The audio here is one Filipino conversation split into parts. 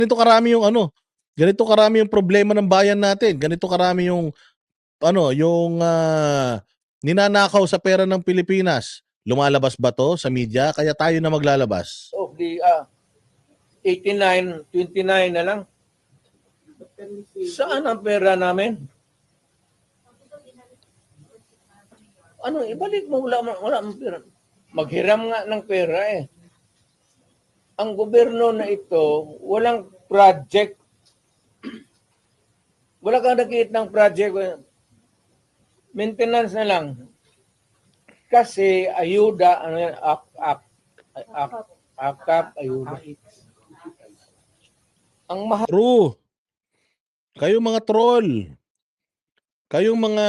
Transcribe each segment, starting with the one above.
ganito karami yung ano, ganito karami yung problema ng bayan natin, ganito karami yung ano, yung ninanakaw sa pera ng Pilipinas. Lumalabas ba to sa media? Kaya tayo na maglalabas. Of the 89, 29 na lang. Saan ang pera namin? Ano, ibalik mo, wala ang pera. Maghiram nga ng pera eh. Ang gobyerno na ito, walang project. Wala kang nakikita ng project. Maintenance na lang. Kasi ayuda, ano yan, akap, ayuda. Ang mahal. True. Kayong mga troll, kayong mga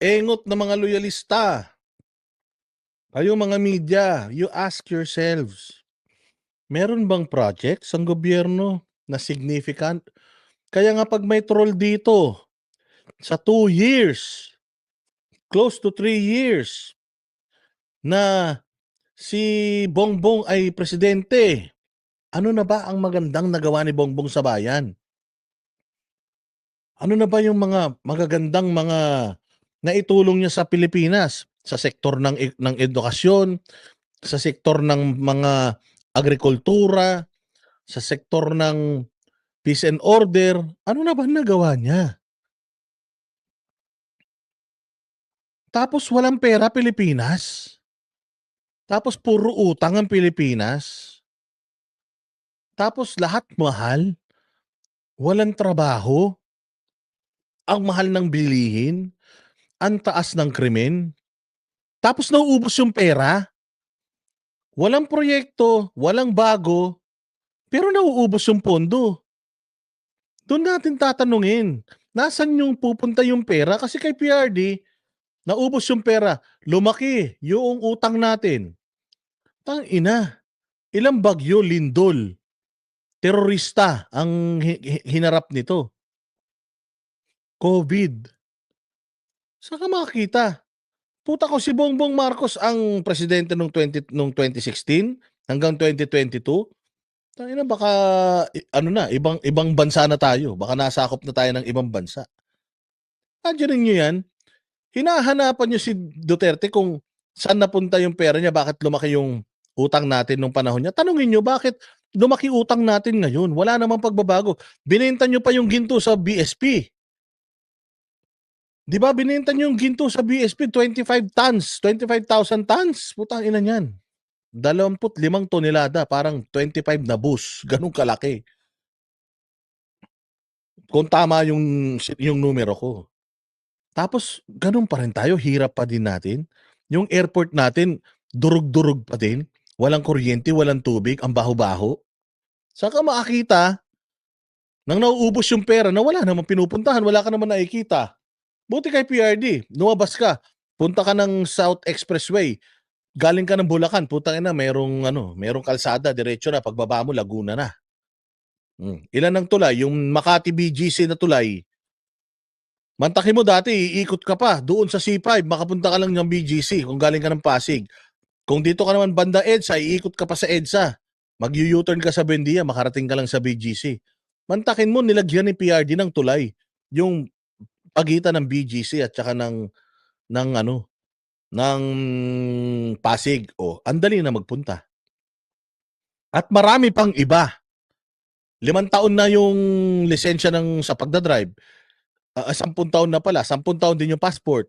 engot na mga loyalista, kayong mga media, you ask yourselves, meron bang projects ang gobyerno na significant? Kaya nga pag may troll dito, sa 2 years, close to 3 years, na si Bongbong ay presidente, ano na ba ang magandang nagawa ni Bongbong sa bayan? Ano na ba yung mga magagandang mga naitulong niya sa Pilipinas? Sa sektor ng edukasyon, sa sektor ng mga agrikultura, sa sektor ng peace and order, ano na ba nagawa niya? Tapos walang pera Pilipinas. Tapos puro utang ang Pilipinas. Tapos lahat mahal. Walang trabaho. Ang mahal ng bilihin. Ang taas ng krimen. Tapos nauubos yung pera. Walang proyekto, walang bago, pero nauubos yung pondo. Doon natin tatanungin, nasan yung pupunta yung pera? Kasi kay PRD, naubos yung pera, lumaki yung utang natin. Tangina, ilang bagyo, lindol, terorista ang hinarap nito. COVID. Saan ka makakita? Puta ko si Bongbong Marcos ang presidente nung 2016 hanggang 2022. Tangina baka ano na, ibang bansa na tayo. Baka nasakop na tayo ng ibang bansa. Andiyan niyo 'yan. Hinahanapan niyo si Duterte kung saan napunta yung pera niya, bakit lumaki yung utang natin nung panahon niya. Tanungin niyo bakit lumaki utang natin ngayon. Wala namang pagbabago. Binenta niyo pa yung ginto sa BSP. 'Di ba binenta niyo yung ginto sa BSP 25 tons, 25,000 tons. Putang ina niyan. 25 tonelada, parang 25 na bus. Ganun kalaki. Kung tama yung numero ko. Tapos ganun pa rin tayo, hirap pa din natin. Yung airport natin, durug-durug pa din. Walang kuryente, walang tubig, ang baho-baho. Saan ka makakita nang nauubos yung pera na wala namang pinupuntahan, wala ka naman nakikita. Buti kay PRD, lumabas ka, punta ka ng South Expressway, galing ka ng Bulacan, putang ina, merong kalsada, diretso na, pagbaba mo, Laguna na. Ilan ang tulay? Yung Makati BGC na tulay, mantakin mo dati, iikot ka pa doon sa C5, makapunta ka lang ng BGC kung galing ka ng Pasig. Kung dito ka naman banda EDSA, iikot ka pa sa EDSA. Mag-U-turn ka sa Buendia, makarating ka lang sa BGC. Mantakin mo, nilagyan ni PRD ng tulay yung pagitan ng BGC at saka ng Pasig. O, andali na magpunta. At marami pang iba. 5 taon na yung lisensya sa pagdadrive. 10 taon na pala, 10 taon din yung passport.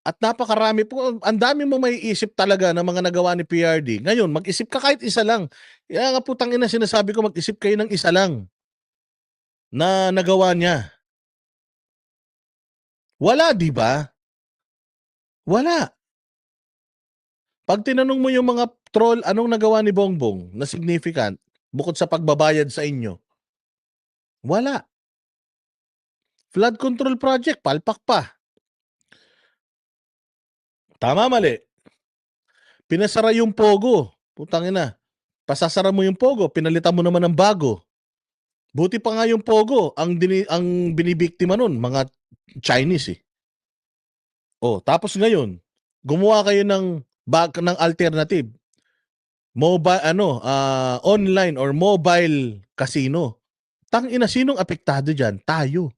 At napakarami po, ang dami mo maiisip talaga ng mga nagawa ni PRD. Ngayon, mag-isip ka kahit isa lang. Kaya nga putang ina, sinasabi ko mag-isip kayo ng isa lang na nagawa niya. Wala, di ba? Wala. Pag tinanong mo yung mga troll, anong nagawa ni Bongbong na significant bukod sa pagbabayad sa inyo? Wala. Flood control project, palpak pa. Tama, mali. Pinasara yung Pogo. Putang ina. Pasasara mo yung Pogo, pinalitan mo naman ng bago. Buti pa nga yung Pogo, ang binibiktima nun, mga Chinese eh. Oh, tapos ngayon, gumawa kayo ng alternative. online or mobile casino. Tangina, sinong apektado diyan? Tayo.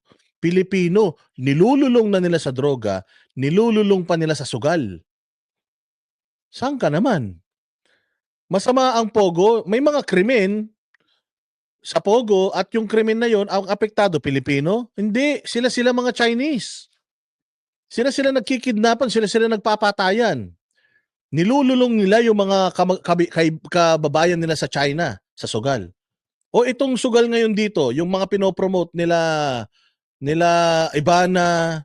Pilipino, nilululong na nila sa droga, nilululong pa nila sa sugal. Saan ka naman? Masama ang Pogo, may mga krimen sa Pogo at yung krimen na yon ang apektado Pilipino? Hindi, sila mga Chinese. Sila nagkikidnapan, sila nagpapatayan. Nilululong nila yung mga kababayan nila sa China, sa sugal. O itong sugal ngayon dito, yung mga pinopromote nila Ivana,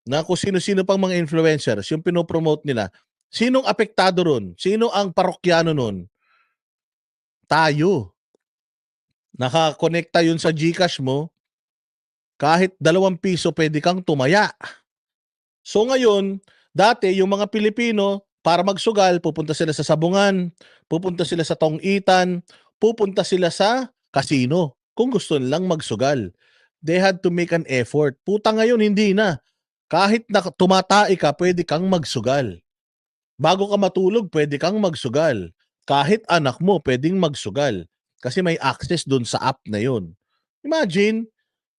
na kung sino-sino pang mga influencers, yung pinopromote nila, sinong apektado ron? Sino ang parokyano nun? Tayo. Nakakonekta yun sa GCash mo, kahit 2 piso pwede kang tumaya. So ngayon, dati yung mga Pilipino, para magsugal, pupunta sila sa sabungan, pupunta sila sa tongitan, pupunta sila sa casino kung gusto nilang magsugal. They had to make an effort. Puta ngayon, hindi na. Kahit na tumatai ka, pwede kang magsugal. Bago ka matulog, pwede kang magsugal. Kahit anak mo, pwedeng magsugal. Kasi may access dun sa app na yun. Imagine,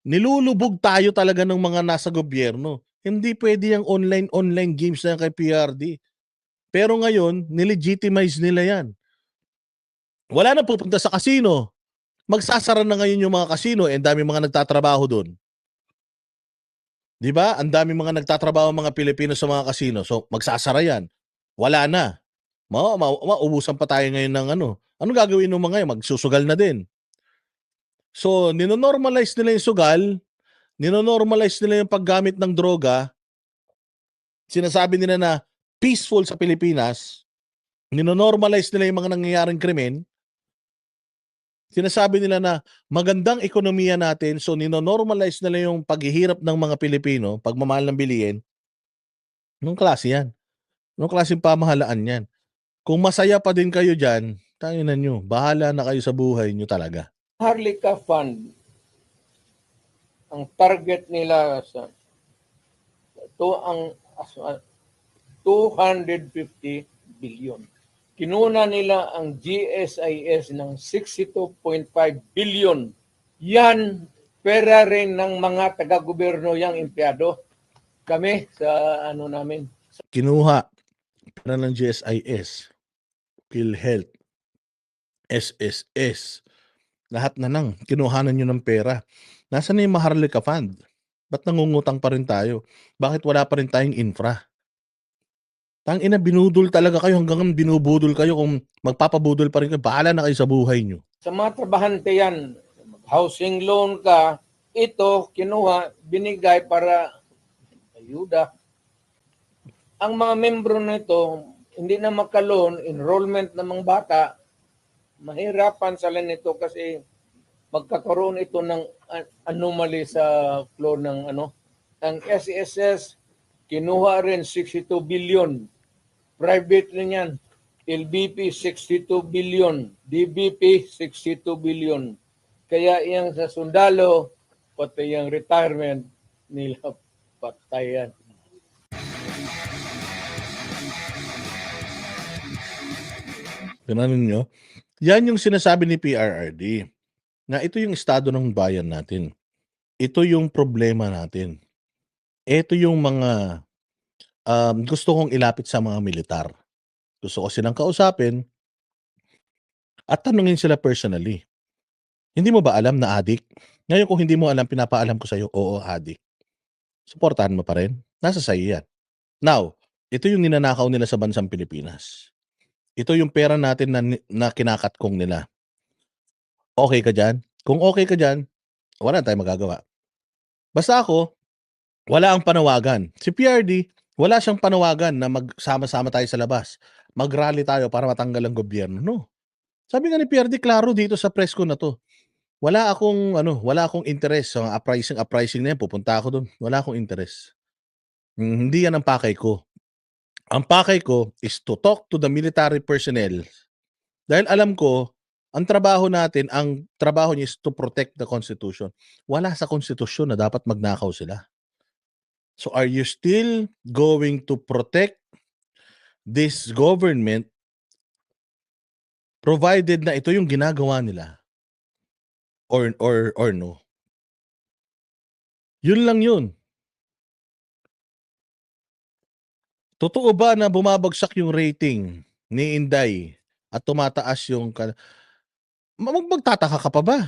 nilulubog tayo talaga ng mga nasa gobyerno. Hindi pwede yung online games na yan kay PRD. Pero ngayon, nilegitimize nila yan. Wala na pupunta sa casino. Magsasara na ngayon yung mga casino, ang dami mga nagtatrabaho doon. 'Di ba? Ang dami mga nagtatrabaho mga Pilipino sa mga casino. So magsasara yan. Wala na. Maubusan pa tayo ngayon ng ano. Ano gagawin ng mga yan? Magsusugal na din. So ninonormalize nila yung sugal, ninonormalize nila yung paggamit ng droga, sinasabi nila na peaceful sa Pilipinas, ninonormalize nila yung mga nangyayaring krimen, sinasabi nila na magandang ekonomiya natin, so ninonormalize nila yung paghihirap ng mga Pilipino, pagmamahal ng bilihin. Anong klase yan? Anong klaseng pamahalaan yan? Kung masaya pa din kayo dyan, tayo na nyo, bahala na kayo sa buhay nyo talaga. Harlika Fund, ang target nila sa ang 250 billion. Kinuna nila ang GSIS ng 62.5 billion. Yan, pera rin ng mga taga-gobyerno yang empleyado. Kami sa namin. Kinuha pera ng GSIS, PhilHealth, SSS, lahat na lang, kinuhanan nyo ng pera. Nasaan na yung Maharlika Fund? Ba't nangungutang pa rin tayo? Bakit wala pa rin tayong infra? Tangina, binudol talaga kayo hanggang binubudol kayo. Kung magpapabudol pa rin kayo, bahala na kayo sa buhay nyo. Sa mga trabahante yan, housing loan ka, ito kinuha, binigay para ayuda. Ang mga membro nito, hindi na makaloan, enrollment ng mga bata, mahirapan sila nito kasi magkakaroon ito ng anomaly sa flow ng Ang SSS, kinuha rin 62 billion. Private rin yan. LBP 62 billion. DBP 62 billion. Kaya yung sa sundalo, pati yung retirement nila patayan. Gananin nyo? Yan yung sinasabi ni PRRD. Na ito yung estado ng bayan natin. Ito yung problema natin. Ito yung mga gusto kong ilapit sa mga militar. Gusto ko silang kausapin at tanungin sila personally. Hindi mo ba alam na adik? Ngayon kung hindi mo alam, pinapaalam ko sa'yo, oo, adik. Suportahan mo pa rin. Nasa sa'yo yan. Now, ito yung ninanakaw nila sa bansang Pilipinas. Ito yung pera natin na kinakatkong nila. Okay ka dyan? Kung okay ka dyan, wala tayong magagawa. Basta ako, wala ang panawagan. Si PRD, wala siyang panawagan na magsama-sama tayo sa labas. Mag-rally tayo para matanggal ang gobyerno. No. Sabi nga ni PRD, klaro dito sa press ko na to. Wala akong interest sa uprising na yan. Pupunta ako doon. Wala akong interest. Hindi yan ang pakay ko. Ang pakay ko is to talk to the military personnel. Dahil alam ko, ang trabaho niya is to protect the Constitution. Wala sa Constitution na dapat magnakaw sila. So are you still going to protect this government provided na ito yung ginagawa nila or no. Yun lang yun. Totoo ba na bumabagsak yung rating ni Inday at tumataas yung magtataka ka pa ba?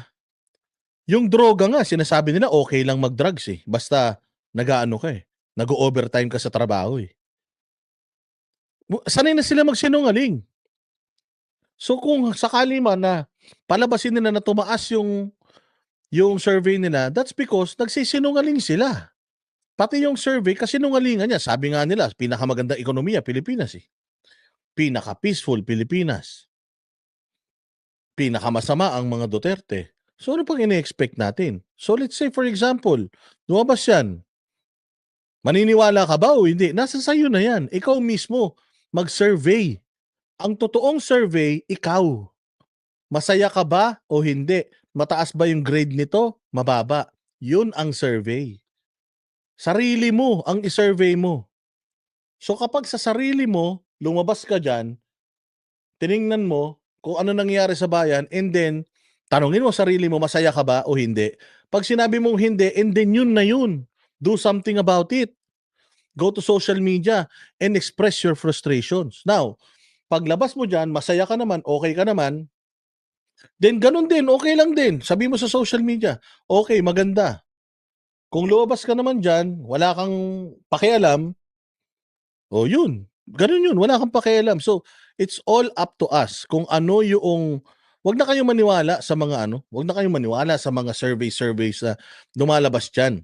Yung droga nga sinasabi nila okay lang mag-drugs, eh, basta nag-aano ka, eh, nag-o-overtime ka sa trabaho, eh. Sanay na sila magsinungaling. So kung sakali man na palabasin nila na tumaas yung survey nila, that's because nagsisinungaling sila. Pati yung survey kasinungalingan niya. Sabi nga nila pinakamagandang ekonomiya Pilipinas, eh. Pinaka-peaceful Pilipinas. Pinakamasama ang mga Duterte. So ano pang ine-expect natin? So let's say for example, lumabas yan. Maniniwala ka ba o hindi? Nasa sayo na yan. Ikaw mismo mag-survey. Ang totoong survey, ikaw. Masaya ka ba o hindi? Mataas ba yung grade nito? Mababa. Yun ang survey. Sarili mo ang i-survey mo. So kapag sa sarili mo, lumabas ka dyan, tiningnan mo kung ano nangyayari sa bayan, and then, tanungin mo sarili mo, masaya ka ba o hindi? Pag sinabi mong hindi, and then yun na yun. Do something about it. Go to social media and express your frustrations. Now, paglabas mo dyan, masaya ka naman, okay ka naman, then ganun din, okay lang din. Sabi mo sa social media, okay, maganda. Kung lumabas ka naman dyan, wala kang pakialam, o yun, ganun yun, wala kang pakialam. So, it's all up to us kung ano yung, wag na kayong maniwala sa mga wag na kayong maniwala sa mga surveys na lumalabas dyan.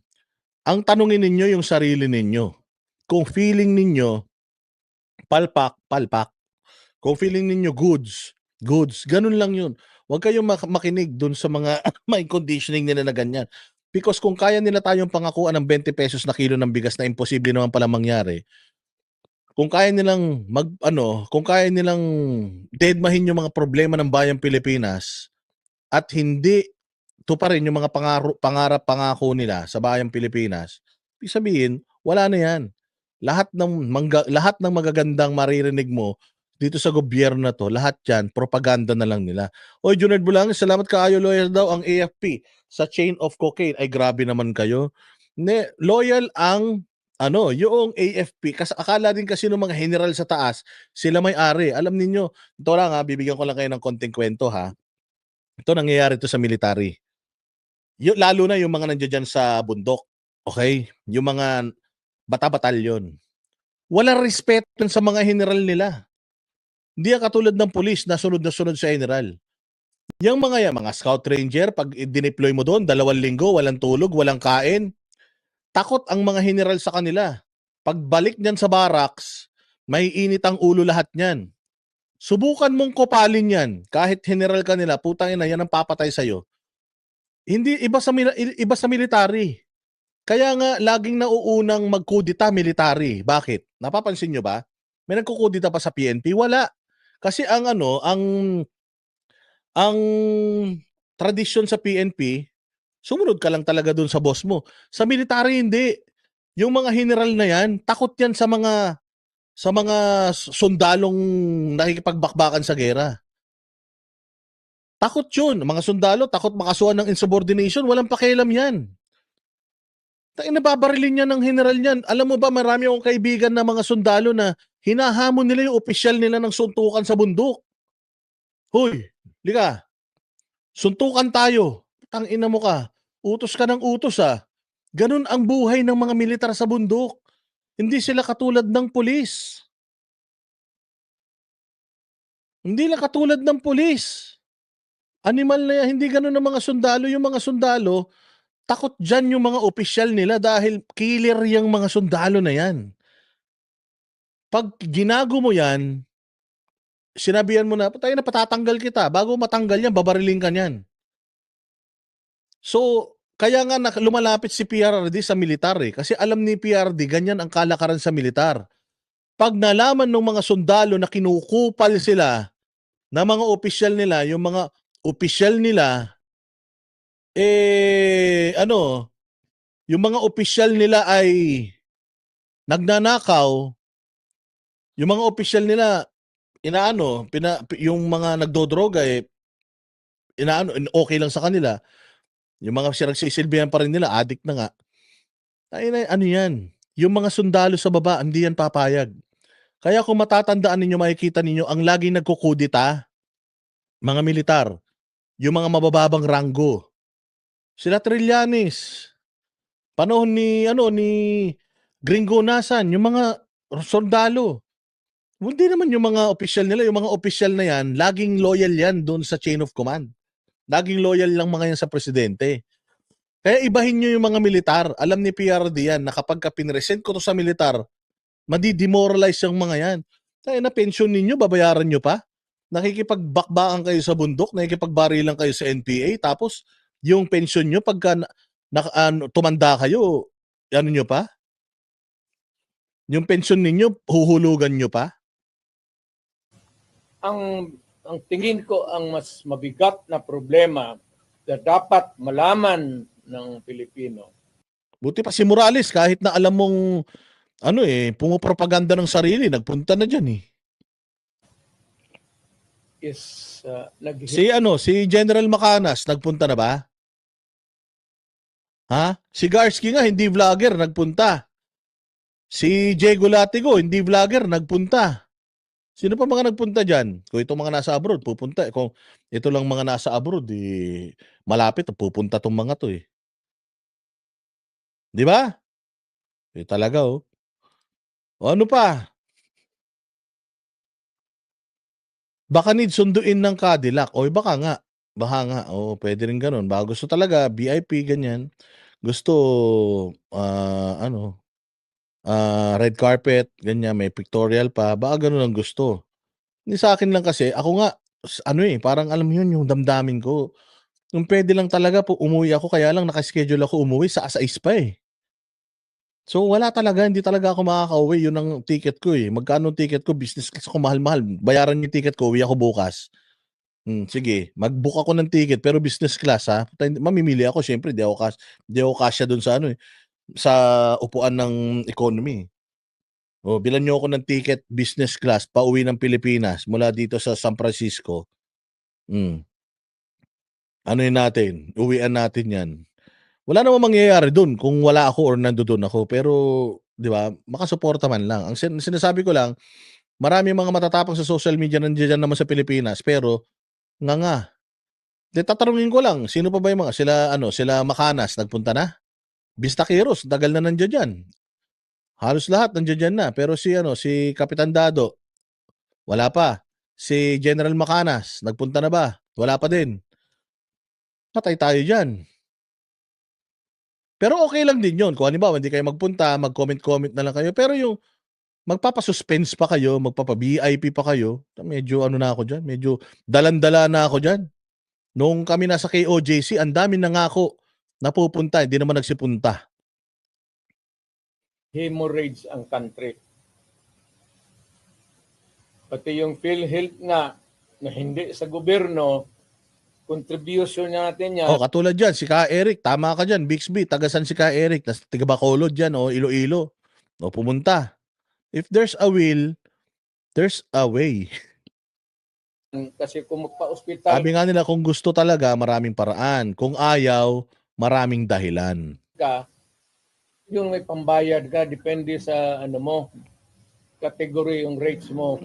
Ang tanungin ninyo yung sarili ninyo. Kung feeling ninyo, palpak, palpak. Kung feeling ninyo goods, goods. Ganun lang yun. Huwag kayong makinig dun sa mga may conditioning nila na ganyan. Because kung kaya nila tayong pangakuan ng 20 pesos na kilo ng bigas na imposible naman pala mangyari, kung kaya nilang kung kaya nilang deadmahin yung mga problema ng bayang Pilipinas at hindi tuparin yung mga pangarap, pangako nila sa bayang Pilipinas, ibig sabihin, wala na yan. Lahat ng magagandang maririnig mo dito sa gobyerno na to, lahat yan, propaganda na lang nila. Oy, Junard Bulang, salamat kaayo, loyal daw ang AFP sa chain of cocaine. Ay, grabe naman kayo. Loyal ang yung AFP, kasi akala din kasi ng mga general sa taas, sila may-ari. Alam ninyo, ito lang bibigyan ko lang kayo ng konting kwento ha. Ito nangyayari to sa military. Lalo na yung mga nandiyan dyan sa bundok. Okay? Yung mga bata-batalyon. Walang respeto sa mga general nila. Hindi katulad ng pulis na sunod sa general. Yung mga scout ranger, pag dineploy mo doon, 2 linggo, walang tulog, walang kain, takot ang mga general sa kanila. Pagbalik niyan sa barracks, may init ang ulo lahat niyan. Subukan mong kopalin yan. Kahit general ka nila, putang ina, yan ang papatay sa'yo. Hindi, iba sa military. Kaya nga, laging nauunang magkudita military. Bakit? Napapansin nyo ba? May nagkukudita pa sa PNP? Wala. Kasi ang tradisyon sa PNP, sumunod ka lang talaga dun sa boss mo. Sa military, hindi. Yung mga general na yan, takot yan sa mga sundalong nakikipagbakbakan sa gera. Takot yun. Mga sundalo, takot makasuhan ng insubordination. Walang pakialam yan. Nababarilin niya ng general niyan. Alam mo ba, marami akong kaibigan na mga sundalo na hinahamon nila yung opisyal nila ng suntukan sa bundok. Hoy, lika, suntukan tayo. Tangina mo ka. Utos ka ng utos Ganun ang buhay ng mga militar sa bundok. Hindi sila katulad ng pulis. Hindi na katulad ng pulis. Animal na yan. Hindi ganun ang mga sundalo. Yung mga sundalo, takot dyan yung mga opisyal nila dahil killer yung mga sundalo na yan. Pag ginago mo yan, sinabihan mo na, tayo na patatanggal kita. Bago matanggal yan, babariling ka niyan. So, kaya nga lumalapit si PRRD sa militar Kasi alam ni PRRD, ganyan ang kalakaran sa militar. Pag nalaman ng mga sundalo na kinukupal sila na mga opisyal nila, yung mga opisyal nila, yung mga opisyal nila ay nagnanakaw, yung mga opisyal nila inaano, yung mga nagdodroga inaano, okay lang sa kanila. Yung mga nagsisilbihan pa rin nila, addict na nga. Ay, ano yan, yung mga sundalo sa baba, hindi yan papayag. Kaya kung matatandaan ninyo, makikita ninyo, ang laging nagkukudita, mga militar, yung mga mabababang ranggo. Sila Trillanes. Panahon ni Gringo Nasan, yung mga sundalo. Hindi naman yung mga opisyal nila, yung mga opisyal na yan, laging loyal yan doon sa chain of command. Laging loyal lang mga yan sa presidente. Kaya ibahin nyo yung mga militar. Alam ni PRD yan na kapag pinresent ko to sa militar, madi-demoralize yung mga yan. Kaya na pension ninyo, babayaran nyo pa. Nakikipagbakbakan kayo sa bundok, nakikipagbarilan kayo sa NPA, tapos yung pension nyo, pagka tumanda kayo, ano nyo pa? Yung pension ninyo, huhulugan nyo pa? Ang tingin ko ang mas mabigat na problema na dapat malaman ng Pilipino. Buti pa si Morales, kahit na alam mong pumopropaganda ng sarili, nagpunta na dyan eh. Is Si General Macanas, nagpunta na ba? Ha? Si Garski nga, hindi vlogger, nagpunta. Si Diego Latigo, hindi vlogger, nagpunta. Sino pa mga nagpunta dyan? Kung itong mga nasa abroad, pupunta. Kung ito lang mga nasa abroad, malapit, pupunta tong mga to eh. Di ba? Talaga oh. O ano pa? Baka need sunduin ng Cadillac. O baka nga. Baka nga. O pwede rin ganun. Baka gusto talaga, VIP, ganyan. Gusto, red carpet, ganyan, may pictorial pa. Baka ganun ang gusto. Hindi sa akin lang kasi, ako nga, parang alam mo yun, yung damdamin ko. Kung pwede lang talaga po, umuwi ako, kaya lang nakaschedule ako umuwi sa 6 pa eh. So wala talaga, hindi talaga ako makakauwi. Yun ang ticket ko eh. Magkano ang ticket ko? Business class ako, mahal-mahal. Bayaran yung ticket ko, uwi ako bukas. Sige, mag-book ako ng ticket pero business class ha. Mamimili ako, syempre, di ako kasya dun sa sa upuan ng economy. O, bilan nyo ako ng ticket business class pauwi ng Pilipinas mula dito sa San Francisco. Ano yun natin? Uwian natin yan. Wala namang mangyayari dun kung wala ako or nandoon ako. Pero, di ba, makasuporta man lang. Ang sinasabi ko lang, marami mga matatapang sa social media nandiyan naman sa Pilipinas. Pero, nga. Tatanungin ko lang, sino pa ba yung mga, sila Macanas, nagpunta na? Bistaquiros, tagal na nandiyan dyan. Halos lahat nandiyan dyan na. Pero si Kapitan Dado, wala pa. Si General Macanas, nagpunta na ba? Wala pa din. Patay tayo dyan. Pero okay lang din yun. Kung halimbawa, hindi kayo magpunta, mag-comment-comment na lang kayo. Pero yung magpapa-suspense pa kayo, magpapa-VIP pa kayo, medyo na ako dyan. Medyo dalan-dala na ako dyan. Nung kami nasa KOJC, ang dami nangako na pupunta, hindi naman nagsipunta. Hemorrhage ang country. Pati yung PhilHealth nga na hindi sa gobyerno, contribution natin yan. Katulad dyan, si Ka Eric, tama ka dyan, Bixby, tagasan si Ka Eric, taga Bacolod dyan, Iloilo. Pumunta. If there's a will, there's a way. Kasi kung magpa-ospital Sabi nga nila, kung gusto talaga, maraming paraan. Kung ayaw, maraming dahilan. Yung may pambayad ka, depende sa category yung rates mo.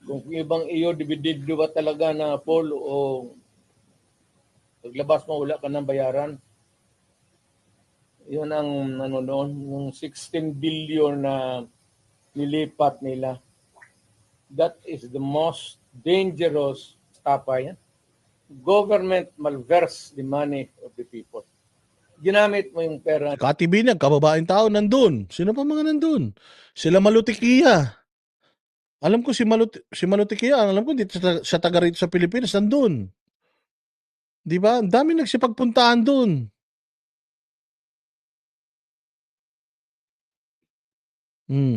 Kung ibang iyo, dividido ba talaga na full o paglabas mo, wala ka ng bayaran. Yun ang yung 16 billion na nilipat nila. That is the most dangerous yan. Government malverse the money of the people. Ginamit mo yung pera. Katibinag, kababaeng tao, nandun. Sino pa mga nandun? Sila Malutikia. Alam ko si Malutikia, alam ko dito sa taga rito sa Pilipinas, nandun. Di ba? Ang dami nagsipagpuntaan dun.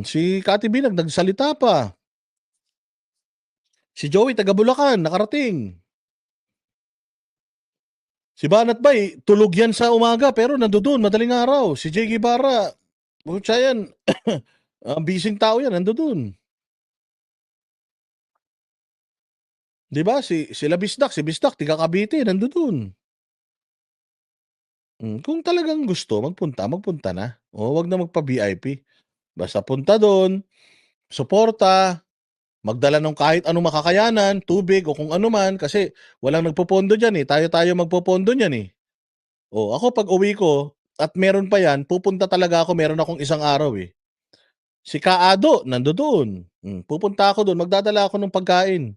Si Katibinag, nagsalita pa. Si Joey, taga Bulacan, nakarating. Si Banat Bay, tulog yan sa umaga pero nandoon madaling araw. Si Jay Guevara, butya yan. Bising tao yan, nandoon. 'Di ba sila Bisdak, si Bisdak taga Cavite nandoon. Kung talagang gusto magpunta na. Oo, 'wag na magpa-VIP. Basta punta dun, suporta, magdala ng kahit anong makakayanan, tubig o kung ano man kasi walang nagpopondo diyan, eh, tayo-tayo magpopondo niyan, eh. Oh, ako pag-uwi ko at meron pa 'yan, pupunta talaga ako meron akong isang araw, eh. Si Kaado nandodoon, pupunta ako dun, magdadala ako ng pagkain,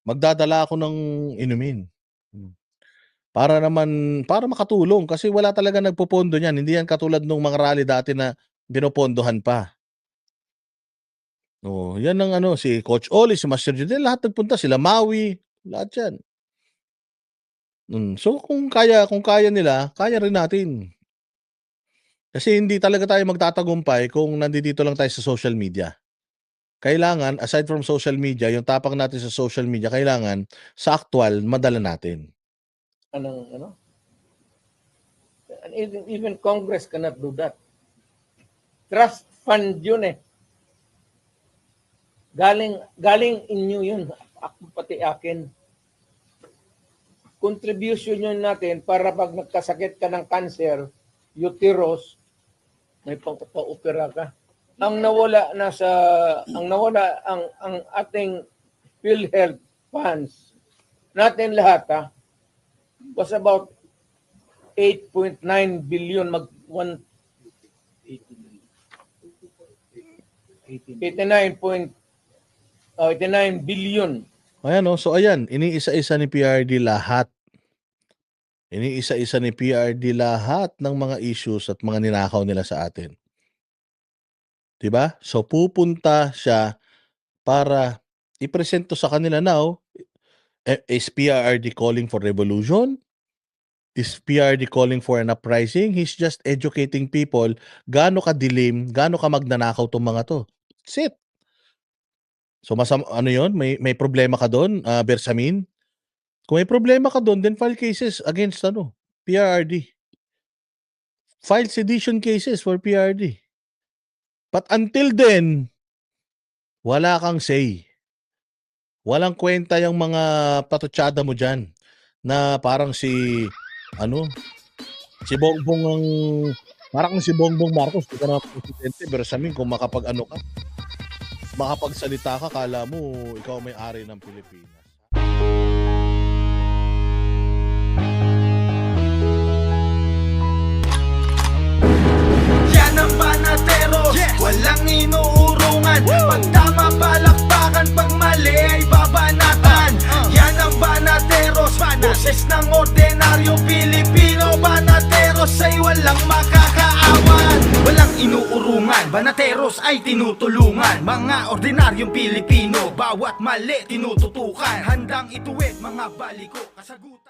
magdadala ako ng inumin. Hmm. Para makatulong kasi wala talagang nagpopondo niyan, hindi yan katulad nung mga rally dati na pinopondohan pa. Oo, yan ang ano, si Coach Oli, si Master Judel, lahat nagpunta, sila Maui, lahat yan. So kung kaya nila, kaya rin natin. Kasi hindi talaga tayo magtatagumpay kung nandito lang tayo sa social media. Kailangan aside from social media, yung tapang natin sa social media kailangan sa aktuwal madala natin. Anong ano? And even Congress cannot do that. Trust fund yun eh. Galing inyo yun. Pati akin. Contribution yun natin para pag nagkasakit ka ng cancer, uterus, may pang-opera ka. Ang nawala ang ating PhilHealth funds natin lahat was about 8.9 billion 89 billion. Ayan, oh, so ayan, iniisa-isa ni PRD lahat. Iniisa-isa ni PRD lahat ng mga issues at mga ninakaw nila sa atin. 'Di ba? So pupunta siya para i-present to sa kanila now. Is PRD calling for revolution? Is PRD calling for an uprising? He's just educating people gaano kadilim, gaano ka magnanakaw 'tong mga 'to. That's it. So ano 'yun, may problema ka do'n, Bersamin? Kung may problema ka do'n, then file cases against ano, PRD. File sedition cases for PRD. But until then, wala kang say. Walang kwenta yung mga patutsada mo diyan na parang si ano, si Bongbong ang parang si Bongbong Marcos, di ka na presidente, Bersamin kung makapag-ano ka, makapagsalita ka, akala mo ikaw may-ari ng Pilipinas. Yan ang banateros, walang inuurungan. Pag tama palakpakan, pag mali ay babanatan. Yan ang banateros, boses ng ordinaryong Pilipino. Banateros ay walang makakaawan, walang inuurungan. Banateros ay tinutulungan mga ordinaryong Pilipino. Bawat mali tinututukan, handang ituwid mga baliko kasagutan.